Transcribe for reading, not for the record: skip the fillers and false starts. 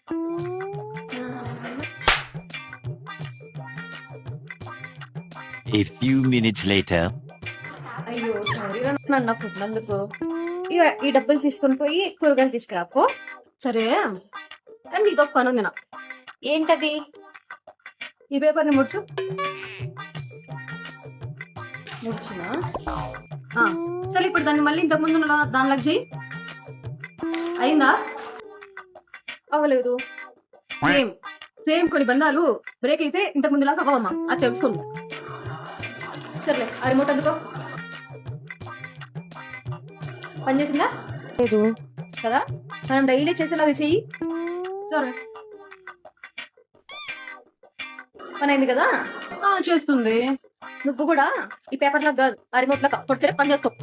A few minutes later. అయ్యో sorry నన్ను కుట్టినందుకు. ఇక ఈ డబ్బులు తీసుకొని పోయి కూరగాయలు తీసుకురాపో. సరే కానీ నీతో ఒక పని ఉంది నాకు. ఏంటది? ఈ పేపర్ని ముడుచు. ముడుచునా? సరే ఇప్పుడు దాన్ని మళ్ళీ ఇంతకుముందు దానిలోకి చెయ్యి. అయిందా? అవ్వలేదు. సేమ్ సేమ్ కొన్ని బంధాలు బ్రేక్ అయితే ఇంతకు ముందులాగా అవ్వమ్మా, అది తెలుసుకుంది. సర్లే ఆ రిమోట్ అందుకో. పని చేసిందా? లేదు కదా, మనం డైలీ చేసేలాగా చెయ్యి. సరే పని అయింది కదా? చేస్తుంది. నువ్వు కూడా ఈ పేపర్ లాగా కాదు, ఆ రిమోట్ లాగా కొట్టే పని చేస్తావు.